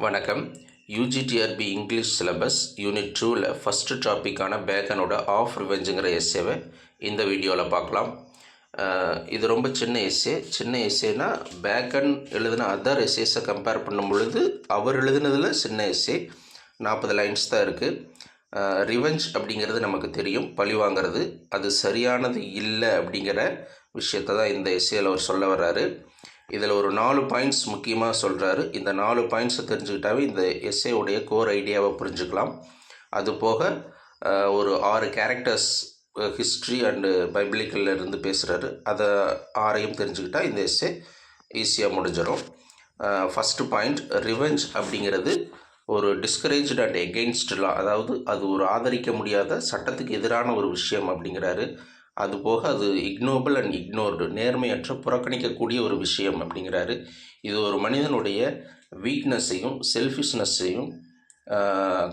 வணக்கம். UGTRB English syllabus unit 2ல் first டாப்பிக்கான பேக்கனோட of ரிவெஞ்சுங்கிற எஸ்ஸேவை இந்த வீடியோவில் பார்க்கலாம். இது ரொம்ப சின்ன எஸ்ஸேனா பேக்கன் எழுதின அதர் எஸ்ஸேஸை கம்பேர் பண்ணும் பொழுது அவர் எழுதினதில் சின்ன எஸ்ஸே 40 லைன்ஸ் தான் இருக்குது. ரிவெஞ்ச் அப்படிங்கிறது நமக்கு தெரியும், பழி வாங்கிறது. அது சரியானது இல்லை அப்படிங்கிற விஷயத்தை தான் இந்த எஸ்ஸேயில் அவர் சொல்ல வர்றாரு. இதில் ஒரு 4 பாயிண்ட்ஸ் முக்கியமாக சொல்கிறாரு. இந்த 4 பாயிண்ட்ஸை தெரிஞ்சுக்கிட்டாவே இந்த எஸ்ஸேவுடைய கோர் ஐடியாவை புரிஞ்சுக்கலாம். அது போக ஒரு 6 கேரக்டர்ஸ் ஹிஸ்ட்ரி அண்டு பைபிளிக்கல்ல இருந்து பேசுகிறாரு. அதை 6ஐயும் தெரிஞ்சுக்கிட்டா இந்த எஸ்ஸே ஈஸியாக முடிஞ்சிடும். ஃபஸ்ட்டு பாயிண்ட், ரிவெஞ்ச் அப்படிங்கிறது ஒரு டிஸ்கரேஜ்டு அண்ட் எகெயின்ஸ்ட் லா, அதாவது அது ஒரு ஆதரிக்க முடியாத சட்டத்துக்கு எதிரான ஒரு விஷயம் அப்படிங்கிறாரு. அதுபோக அது இக்னோபிள் அண்ட் இக்னோர்டு, நேர்மையற்ற புறக்கணிக்கக்கூடிய ஒரு விஷயம் அப்படிங்கிறாரு. இது ஒரு மனிதனுடைய வீக்னஸையும் செல்ஃபிஷ்னஸையும்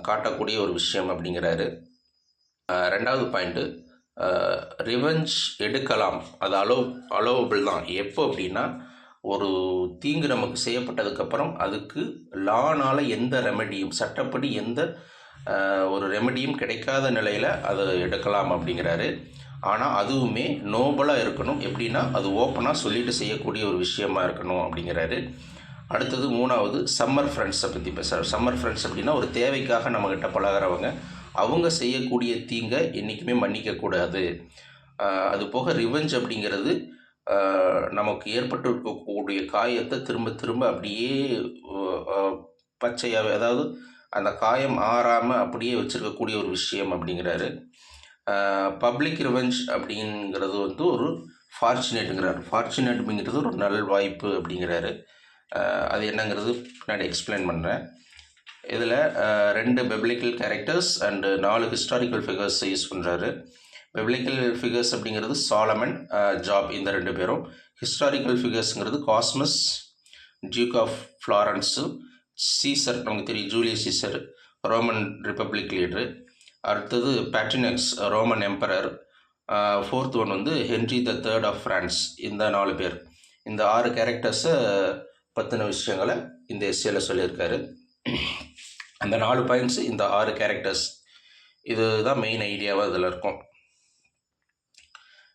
காட்டக்கூடிய ஒரு விஷயம் அப்படிங்கிறாரு. ரெண்டாவது பாயிண்ட்டு, ரிவெஞ்ச் எடுக்கலாம், அது அலோவபிள் தான். எப்போ அப்படின்னா, ஒரு தீங்கு நமக்கு செய்யப்பட்டதுக்கப்புறம் அதுக்கு லானால் எந்த ரெமெடியும், சட்டப்படி எந்த ஒரு ரெமெடியும் கிடைக்காத நிலையில் அதை எடுக்கலாம் அப்படிங்கிறாரு. ஆனால் அதுவுமே நோபலாக இருக்கணும். எப்படின்னா, அது ஓப்பனாக சொல்லிட்டு செய்யக்கூடிய ஒரு விஷயமா இருக்கணும் அப்படிங்கிறாரு. அடுத்தது மூணாவது, சம்மர் ஃப்ரெண்ட்ஸை பற்றி பேசுகிறார். சம்மர் ஃப்ரெண்ட்ஸ் அப்படின்னா ஒரு தேவைக்காக நம்மக்கிட்ட பழகிறவங்க, அவங்க செய்யக்கூடிய தீங்கை என்றைக்குமே மன்னிக்கக்கூடாது. அது போக ரிவெஞ்ச் அப்படிங்கிறது நமக்கு ஏற்பட்டு இருக்கக்கூடிய காயத்தை திரும்ப திரும்ப அப்படியே பச்சையாகவே, அதாவது அந்த காயம் ஆறாமல் அப்படியே வச்சுருக்கக்கூடிய ஒரு விஷயம் அப்படிங்கிறாரு. பப்ளிக் ரிவெஞ்ச் அப்படிங்கிறது ஒரு ஃபார்ச்சுனேட்டுங்கிறார். ஃபார்ச்சுனேட் அப்படிங்கிறது ஒரு நல்வாய்ப்பு அப்படிங்கிறாரு. அது என்னங்கிறது பின்னாடி எக்ஸ்பிளைன் பண்ணுறேன். இதில் 2 biblical characters and 4 historical figures use பண்ணுறாரு. பிப்ளிக்கல் ஃபிகர்ஸ் அப்படிங்கிறது சாலமன், ஜாப், இந்த 2 பேரும். ஹிஸ்டாரிக்கல் ஃபிகர்ஸுங்கிறது Cosmas, duke of Florence, Caesar, நமக்கு தெரியும் Julius Caesar, Roman Republic leader. அடுத்தது Pertinax, Roman emperor. Fourth one Henry the third of France. இந்த 4 பேர், இந்த 6 கேரக்டர்ஸை பற்றின விஷயங்களை இந்த எஸ்ஸேல சொல்லியிருக்காரு. அந்த 4 பாயிண்ட்ஸு, இந்த 6 கேரக்டர்ஸ், இதுதான் மெயின் ஐடியாவாக இதில் இருக்கும்.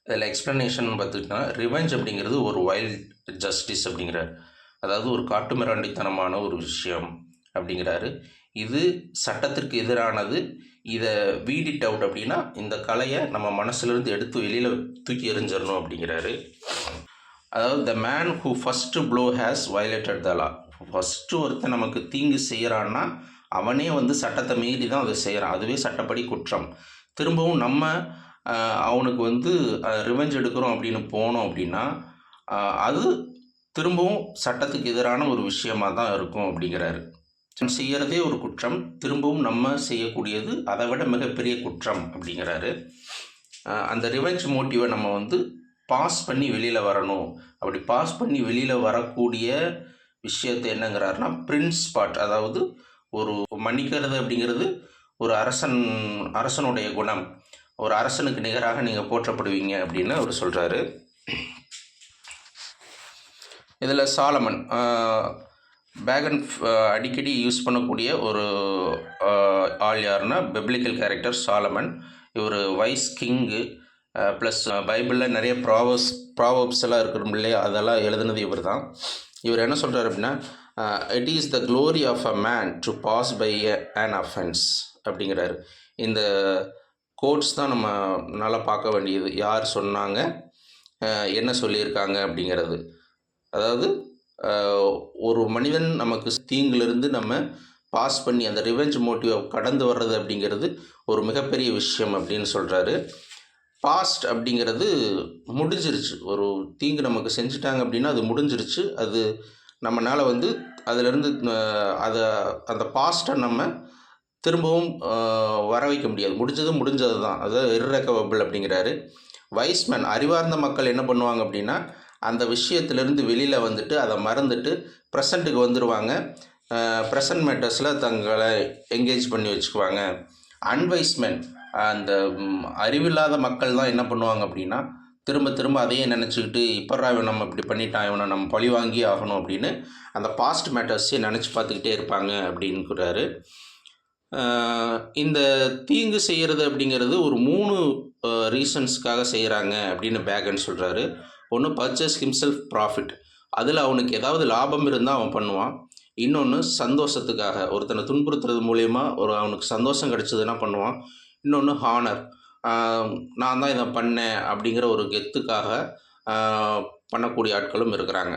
இதில் எக்ஸ்ப்ளனேஷன் பார்த்துக்கிட்டோன்னா, ரிவெஞ்ச் அப்படிங்கிறது ஒரு வைல்ட் ஜஸ்டிஸ் அப்படிங்கிறார். அதாவது ஒரு காட்டுமிராண்டித்தனமான ஒரு விஷயம் அப்படிங்கிறாரு. இது சட்டத்திற்கு எதிரானது. இதை வீட் இட் அவுட் அப்படின்னா இந்த கலையை நம்ம மனசுலேருந்து எடுத்து வெளியில் தூக்கி எறிஞ்சிடணும் அப்படிங்கிறாரு. அதாவது the man who first blow has violated the law. First ஒருத்தன் நமக்கு தீங்கு செய்கிறான்னா அவனே சட்டத்தை மீறி தான் அதை செய்கிறான். அதுவே சட்டப்படி குற்றம். திரும்பவும் நம்ம அவனுக்கு ரிவெஞ்ச் எடுக்கிறோம் அப்படின்னு போனோம் அப்படின்னா அது திரும்பவும் சட்டத்துக்கு எதிரான ஒரு விஷயமாக தான் இருக்கும் அப்படிங்கிறாரு. செய்கிறதே ஒரு குற்றம், திரும்பவும் நம்ம செய்யக்கூடியது அதை விட மிகப்பெரிய குற்றம் அப்படிங்கிறாரு. அந்த ரிவெஞ்ச் மோட்டிவை நம்ம பாஸ் பண்ணி வெளியில் வரணும். அப்படி பாஸ் பண்ணி வெளியில் வரக்கூடிய விஷயத்தை என்னங்கிறாருன்னா பிரின்ஸ் பார்ட், அதாவது ஒரு மன்னிக்கிறது அப்படிங்கிறது ஒரு அரசனுடைய குணம். ஒரு அரசனுக்கு நிகராக நீங்கள் போற்றப்படுவீங்க அப்படின்னு அவர் சொல்கிறாரு. இதில் சாலமன், பேகன் அடிக்கடி யூஸ் பண்ணக்கூடிய ஒரு ஆள் யாருன்னா பிப்ளிக்கல் கேரக்டர் சாலமன். இவர் வைஸ் கிங்கு, ப்ளஸ் பைபிளில் நிறைய ப்ராவர்ப்ஸ் எல்லாம் இருக்கணும் இல்லையா, அதெல்லாம் எழுதுனது இவர் தான். இவர் என்ன சொல்கிறார் அப்படின்னா, it is the glory of a man to pass by an offense அப்படிங்கிறாரு. இந்த கோட்ஸ் தான் நம்ம நல்லா பார்க்க வேண்டியது. யார் சொன்னாங்க, என்ன சொல்லியிருக்காங்க அப்படிங்கிறது. அதாவது ஒரு மனிதன் நமக்கு தீங்கிலிருந்து நம்ம பாஸ் பண்ணி அந்த ரிவெஞ்ச் மோட்டிவை கடந்து வர்றது அப்படிங்கிறது ஒரு மிகப்பெரிய விஷயம் அப்படின்னு சொல்கிறாரு. பாஸ்ட் அப்படிங்கிறது முடிஞ்சிருச்சு. ஒரு தீங்கு நமக்கு செஞ்சுட்டாங்க அப்படின்னா அது முடிஞ்சிருச்சு. அது நம்மளால் அதிலிருந்து அந்த பாஸ்ட்டை நம்ம திரும்பவும் வர வைக்க முடியாது. முடிஞ்சது தான். அது இர்ரெக்கவபிள் அப்படிங்கிறாரு. வைஸ்மேன், அறிவார்ந்த மக்கள் என்ன பண்ணுவாங்க அப்படின்னா அந்த விஷயத்திலேருந்து வெளியில் அதை மறந்துட்டு ப்ரெசண்ட்டுக்கு வந்துடுவாங்க. ப்ரெசன்ட் மேட்டர்ஸில் தங்களை என்கேஜ் பண்ணி வச்சுக்குவாங்க. அன்வைஸ்மேன், அந்த அறிவில்லாத மக்கள் தான் என்ன பண்ணுவாங்க அப்படின்னா திரும்ப திரும்ப அதையே நினச்சிக்கிட்டு இப்போறா இவன் நம்ம இப்படி பண்ணிட்டான், இவனை நம்ம பழி வாங்கி ஆகணும் அப்படின்னு அந்த பாஸ்ட் மேட்டர்ஸே நினச்சி பார்த்துக்கிட்டே இருப்பாங்க அப்படின்னுறாரு. இந்த தீங்கு செய்கிறது அப்படிங்கிறது ஒரு 3 ரீசன்ஸ்க்காக செய்கிறாங்க அப்படின்னு பேகன் சொல்கிறாரு. ஒன்று பர்ச்சேஸ் ஹிம்செல்ஃப் ப்ராஃபிட், அதில் அவனுக்கு ஏதாவது லாபம் இருந்தால் அவன் பண்ணுவான். இன்னொன்று சந்தோஷத்துக்காக, ஒருத்தனை துன்புறுத்துறது மூலயமா அவனுக்கு சந்தோஷம் கிடச்சதுன்னா பண்ணுவான். இன்னொன்று ஹானர், நான் தான் இதை பண்ணேன் அப்படிங்கிற ஒரு கெத்துக்காக பண்ணக்கூடிய ஆட்களும் இருக்கிறாங்க.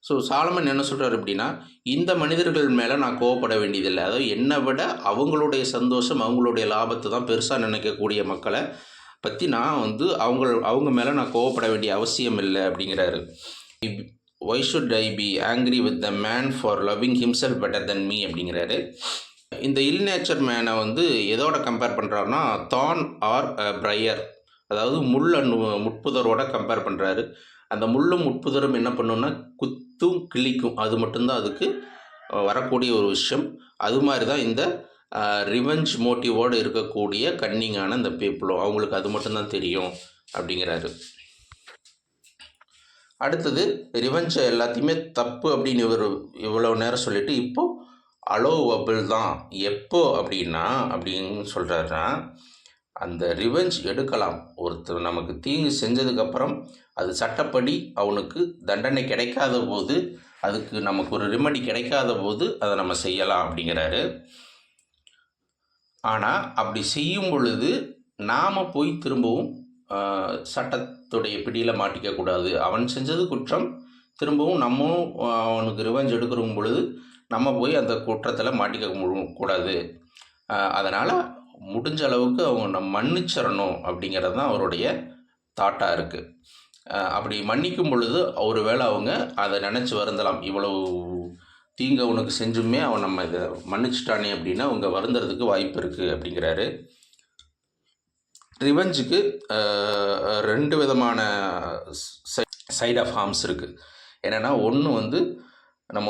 ஸோ சாலமன் என்ன சொல்கிறார் அப்படின்னா, இந்த மனிதர்கள் மேலே நான் கோவப்பட வேண்டியதில்லை. அதாவது என்னை விட அவங்களுடைய சந்தோஷம், அவங்களுடைய லாபத்தை தான் பெருசாக நினைக்கக்கூடிய மக்களை பற்றி நான் அவங்க மேலே நான் கோவப்பட வேண்டிய அவசியம் இல்லை அப்படிங்கிறாரு. Why should I be angry with the man for loving himself better than me அப்படிங்கிறாரு. இந்த இல் நேச்சர் மேனை எதோட கம்பேர் பண்ணுறாருன்னா தான் ஆர் பிரையர், அதாவது முள் முட்புதரோட கம்பேர் பண்ணுறாரு. அந்த முள்ளும் முட்புதரும் என்ன பண்ணுன்னா குத்தும் கிளிக்கும், அது மட்டும்தான் அதுக்கு வரக்கூடிய ஒரு விஷயம். அது மாதிரி தான் இந்த ரிவெஞ்ச் மோட்டிவோடு இருக்கக்கூடிய கன்னிங்கான இந்த பீப்புளும், அவங்களுக்கு அது மட்டும்தான் தெரியும் அப்படிங்கிறாரு. அடுத்தது ரிவெஞ்சை எல்லாத்தையுமே தப்பு அப்படின்னு இவ்வளோ நேரம் சொல்லிவிட்டு இப்போது அலோவபிள் தான். எப்போ அப்படின்னு சொல்கிறாருன்னா, அந்த ரிவெஞ்ச் எடுக்கலாம். ஒருத்தர் நமக்கு தீங்கு செஞ்சதுக்கப்புறம் அது சட்டப்படி அவனுக்கு தண்டனை கிடைக்காத போது, அதுக்கு நமக்கு ஒரு ரெமெடி கிடைக்காத போது அதை நம்ம செய்யலாம் அப்படிங்கிறாரு. ஆனால் அப்படி செய்யும் பொழுது நாம் போய் திரும்பவும் சட்டத்துடைய பிடியில் மாட்டிக்கக்கூடாது. அவன் செஞ்சது குற்றம், திரும்பவும் நம்மளும் அவனுக்கு ரிவெஞ்ச் எடுக்கிற பொழுது நம்ம போய் அந்த குற்றத்தில் மாட்டிக்க கூடாது. அதனால் முடிஞ்ச அளவுக்கு அவங்க மன்னிச்சிடணும் அப்படிங்கிறது தான் அவருடைய தாட்டாக இருக்குது. அப்படி மன்னிக்கும் பொழுது ஒரு வேளை அவங்க அதை நினச்சி வருந்தலாம், இவ்வளவு தீங்கு அவனுக்கு செஞ்சுமே அவன் நம்ம இதை மன்னிச்சிட்டானே அப்படின்னா அவங்க வருந்துறதுக்கு வாய்ப்பு இருக்குது அப்படிங்கிறாரு. ரிவெஞ்சுக்கு 2 விதமான சைட் ஆஃப் ஹார்ம்ஸ் இருக்குது. என்னென்னா, ஒன்று நம்ம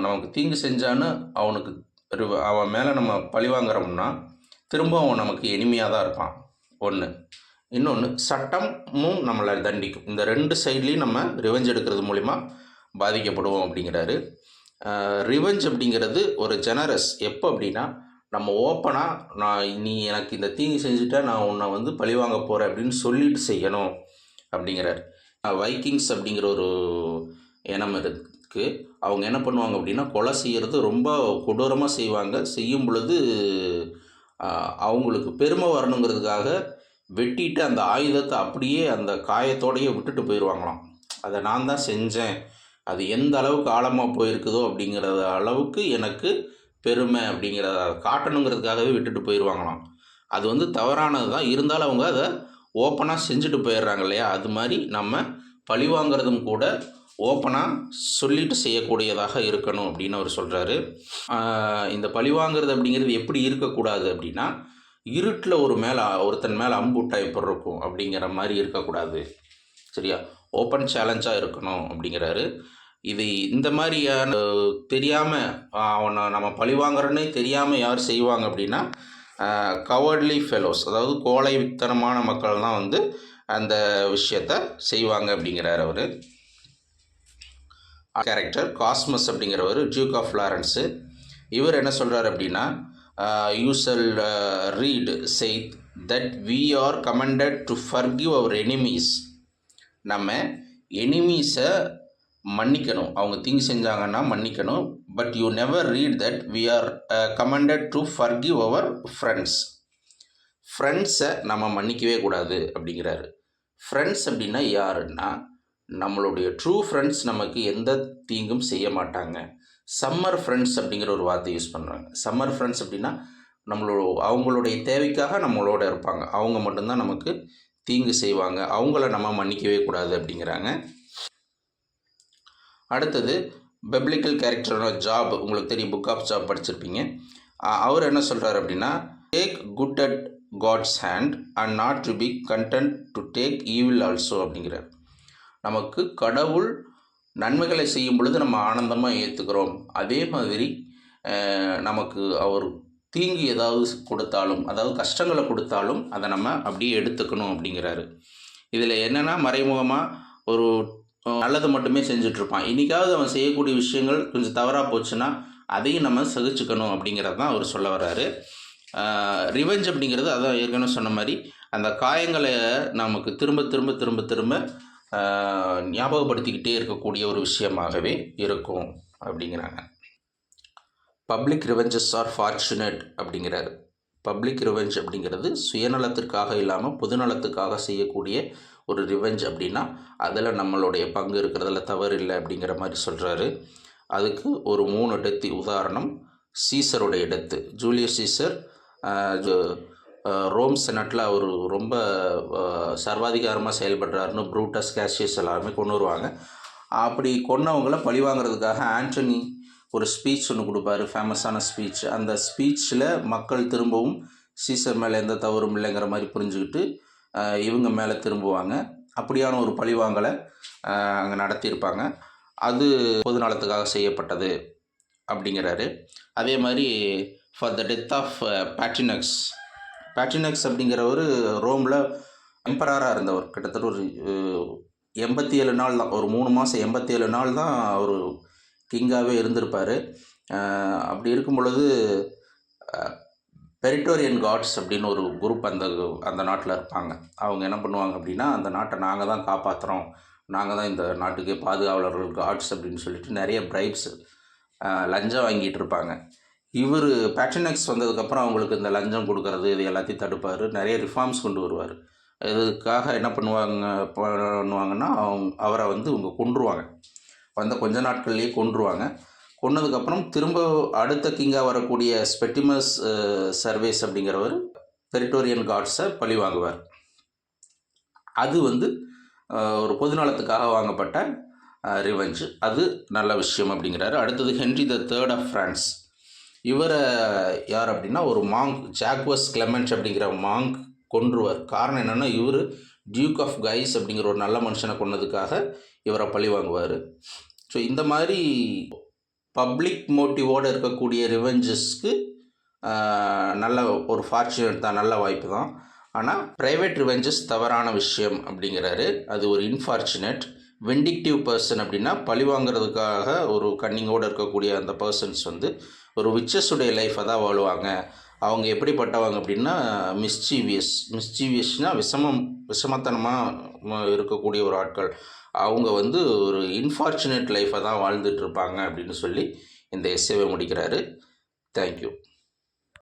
நமக்கு தீங்கு செஞ்சான்னு அவன் மேலே நம்ம பழி வாங்குறோம்னா திரும்ப அவன் நமக்கு எனிமையாக தான் இருப்பான் ஒன்று. இன்னொன்று, சட்டமும் நம்மளை தண்டிக்கும். இந்த 2 சைட்லேயும் நம்ம ரிவெஞ்ச் எடுக்கிறது மூலிமா பாதிக்கப்படுவோம் அப்படிங்கிறாரு. ரிவெஞ்ச் அப்படிங்கிறது ஒரு ஜெனரஸ். எப்போ அப்படின்னா, நம்ம ஓப்பனாக நீ எனக்கு இந்த தீங்கு செஞ்சுட்டா நான் உன்னை பழி வாங்க போகிறேன் அப்படின்னு சொல்லிட்டு செய்யணும் அப்படிங்கிறார். வைக்கிங்ஸ் அப்படிங்கிற ஒரு இனம் இருக்குது. அவங்க என்ன பண்ணுவாங்க அப்படின்னா, கொலை செய்கிறது ரொம்ப கொடூரமாக செய்வாங்க. செய்யும் பொழுது அவங்களுக்கு பெருமை வரணுங்கிறதுக்காக வெட்டிட்டு அந்த ஆயுதத்தை அப்படியே அந்த காயத்தோடையே விட்டுட்டு போயிடுவாங்களாம். அதை நான் தான் செஞ்சேன், அது எந்த அளவுக்கு ஆழமாக போயிருக்குதோ அப்படிங்கிற அளவுக்கு எனக்கு பெருமை அப்படிங்கிறத காட்டணுங்கிறதுக்காகவே விட்டுட்டு போயிடுவாங்களாம். அது தவறானது தான். இருந்தாலும் அவங்க அதை ஓப்பனாக செஞ்சுட்டு போயிடுறாங்க இல்லையா? அது மாதிரி நம்ம பழி வாங்கிறதும் கூட ஓப்பனாக சொல்லிட்டு செய்யக்கூடியதாக இருக்கணும் அப்படின்னு அவர் சொல்கிறாரு. இந்த பழி வாங்கிறது அப்படிங்கிறது எப்படி இருக்கக்கூடாது அப்படின்னா, இருட்டில் ஒருத்தன் மேலே அம்புட்டா எப்படி இருக்கும் அப்படிங்கிற மாதிரி இருக்கக்கூடாது, சரியா? ஓப்பன் சேலஞ்சாக இருக்கணும் அப்படிங்கிறாரு. இது இந்த மாதிரியான தெரியாமல் அவனை நம்ம பழி வாங்குறோன்னே தெரியாமல் யார் செய்வாங்க அப்படின்னா, கவர்ட்லி ஃபெலோஸ், அதாவது கோழைத்தனமான மக்கள் தான் அந்த விஷயத்தை செய்வாங்க அப்படிங்கிறார் அவர். கேரக்டர் காஸ்மஸ் அப்படிங்கிறவர், டியூக் ஆஃப் ஃப்ளாரன்ஸு. இவர் என்ன சொல்கிறார் அப்படின்னா, you shall read say that we are commanded to forgive our enemies. நம்ம எனிமீஸை மன்னிக்கணும், அவங்க தீங்கு செஞ்சாங்கன்னா மன்னிக்கணும். But you never read that we are commanded to forgive our friends. ஃப்ரெண்ட்ஸை நம்ம மன்னிக்கவே கூடாது அப்படிங்கிறாரு. ஃப்ரெண்ட்ஸ் அப்படின்னா யாருன்னா, நம்மளுடைய ட்ரூ ஃப்ரெண்ட்ஸ் நமக்கு எந்த தீங்கும் செய்ய மாட்டாங்க. சம்மர் ஃப்ரெண்ட்ஸ் அப்படிங்கிற ஒரு வார்த்தை யூஸ் பண்ணுறாங்க. சம்மர் ஃப்ரெண்ட்ஸ் அப்படின்னா அவங்களுடைய தேவைக்காக நம்மளோட இருப்பாங்க, அவங்க மட்டும்தான் நமக்கு தீங்கு செய்வாங்க, அவங்கள நம்ம மன்னிக்கவே கூடாது அப்படிங்கிறாங்க. அடுத்தது பிப்ளிக்கல் கேரக்டரான ஜாப், உங்களுக்கு தெரியும், புக் ஆஃப் ஜாப் படிச்சிருப்பீங்க. அவர் என்ன சொல்கிறார் அப்படின்னா, take good at God's hand and not to be content to take evil also அப்படிங்கிறார். நமக்கு கடவுள் நன்மைகளை செய்யும் பொழுது நம்ம ஆனந்தமாக ஏற்றுக்கிறோம், அதே மாதிரி நமக்கு அவர் தீங்கு ஏதாவது கொடுத்தாலும், அதாவது கஷ்டங்களை கொடுத்தாலும் அதை நம்ம அப்படியே எடுத்துக்கணும் அப்படிங்கிறாரு. இதில் என்னென்னா மறைமுகமாக ஒரு நல்லது மட்டுமே செஞ்சிட்ருப்பான். இன்றைக்காவது அவன் செய்யக்கூடிய விஷயங்கள் கொஞ்சம் தவறாக போச்சுன்னா அதையும் நம்ம சகிச்சுக்கணும் அப்படிங்கிறது தான் அவர் சொல்ல வர்றாரு. ரிவெஞ்ச் அப்படிங்கிறது அதான் ஏற்கனவே சொன்ன மாதிரி அந்த காயங்களை நமக்கு திரும்ப திரும்ப திரும்ப திரும்ப ஞாபகப்படுத்திக்கிட்டே இருக்கக்கூடிய ஒரு விஷயமாகவே இருக்கும் அப்படிங்கிறாங்க. பப்ளிக் ரிவெஞ்சஸ் ஆர் ஃபார்ச்சுனேட் அப்படிங்கிறாரு. பப்ளிக் ரிவெஞ்ச் அப்படிங்கிறது சுயநலத்திற்காக இல்லாமல் பொதுநலத்துக்காக செய்யக்கூடிய ஒரு ரிவெஞ்ச் அப்படின்னா அதில் நம்மளுடைய பங்கு இருக்கிறதுல தவறு இல்லை அப்படிங்கிற மாதிரி சொல்கிறாரு. அதுக்கு ஒரு 3 டெத்து உதாரணம். சீசருடைய டெத்து. ஜூலியஸ் சீசர் ரோம் செனட்டில் அவர் ரொம்ப சர்வாதிகாரமாக செயல்படுறாருன்னு ப்ரூட்டஸ், கேஷியஸ் எல்லாருமே கொண்டு வருவாங்க. அப்படி கொன்னவங்கள பழிவாங்கிறதுக்காக ஆண்டனி ஒரு ஸ்பீச் ஒன்று கொடுப்பாரு, ஃபேமஸான ஸ்பீச். அந்த ஸ்பீச்சில் மக்கள் திரும்பவும் சீசர் மேலே எந்த தவறும் இல்லைங்கிற மாதிரி புரிஞ்சுக்கிட்டு இவங்க மேலே திரும்புவாங்க. அப்படியான ஒரு பழிவாங்கலை அங்கே நடத்தியிருப்பாங்க. அது பொது நலத்துக்காக செய்யப்பட்டது அப்படிங்கிறாரு. அதே மாதிரி ஃபார் த டெத் ஆஃப் பேட்ரினக்ஸ். பேட்ரினக்ஸ் அப்படிங்கிறவர் ரோமில் எம்பரராக இருந்தவர். கிட்டத்தட்ட ஒரு 87 நாள் தான், ஒரு 3 மாதம் 87 நாள் தான் அவர் கிங்காகவே இருந்திருப்பார். அப்படி இருக்கும் பொழுது பெரிட்டோரியன் காட்ஸ் அப்படின்னு ஒரு குரூப் அந்த நாட்டில் இருப்பாங்க. அவங்க என்ன பண்ணுவாங்க அப்படின்னா, அந்த நாட்டை நாங்கள் தான் காப்பாற்றுறோம், நாங்கள் தான் இந்த நாட்டுக்கே பாதுகாவலர்கள் காட்ஸ் அப்படின்னு சொல்லிட்டு நிறைய பிரைப்ஸ் லஞ்சம் வாங்கிட்டு இருப்பாங்க. இவர் பேட்ரினக்ஸ் வந்ததுக்கப்புறம் அவங்களுக்கு இந்த லஞ்சம் கொடுக்கறது இது எல்லாத்தையும் தடுப்பார். நிறைய ரிஃபார்ம்ஸ் கொண்டு வருவார். இதுக்காக என்ன பண்ணுவாங்கன்னா அவரை இவங்க கொன்றுவாங்க. வந்த கொஞ்ச நாட்கள்லேயே கொன்றுவாங்க. கொன்னதுக்கப்புறம் திரும்ப அடுத்த கிங்காக வரக்கூடிய ஸ்பெட்டிமஸ் சர்வேஸ் அப்படிங்கிறவர் பெரிட்டோரியன் காட்ஸை பழி வாங்குவார். அது ஒரு பொதுநலத்துக்காக வாங்கப்பட்ட ரிவெஞ்ச். அது நல்ல விஷயம் அப்படிங்கிறாரு. அடுத்தது ஹென்றி III ஆஃப் ஃப்ரான்ஸ். இவரை யார் அப்படின்னா ஒரு மாங்க், ஜாக்வஸ் கிளெமெண்ட் அப்படிங்கிற மாங்க் கொன்றுவார். காரணம் என்னென்னா இவர் டியூக் ஆஃப் கைஸ் அப்படிங்கிற ஒரு நல்ல மனுஷனை கொன்னதுக்காக இவரை பழி வாங்குவார். ஸோ இந்த மாதிரி பப்ளிக் மோட்டிவோடு இருக்கக்கூடிய ரிவெஞ்சஸ்க்கு நல்ல ஒரு ஃபார்ச்சுனேட் தான், நல்ல வாய்ப்பு தான். ஆனால் ப்ரைவேட் ரிவெஞ்சஸ் தவறான விஷயம் அப்படிங்கிறாரு. அது ஒரு இன்ஃபார்ச்சுனேட். வெண்டிக்டிவ் பர்சன் அப்படின்னா பழி வாங்கிறதுக்காக ஒரு கன்னிங்கோடு இருக்கக்கூடிய அந்த பர்சன்ஸ் ஒரு விச்சஸுடைய லைஃப்பை தான் வாழுவாங்க. அவங்க எப்படிப்பட்டவங்க அப்படின்னா மிஸ்சீவியஸ்னால் விஷமத்தனமாக இருக்கக்கூடிய ஒரு ஆட்கள். அவங்க ஒரு இன்ஃபார்ச்சுனேட் லைஃப்பை தான் வாழ்ந்துட்டுருப்பாங்க அப்படின்னு சொல்லி இந்த எஸ்ஸேவை முடிக்கிறாரு. தேங்க்யூ.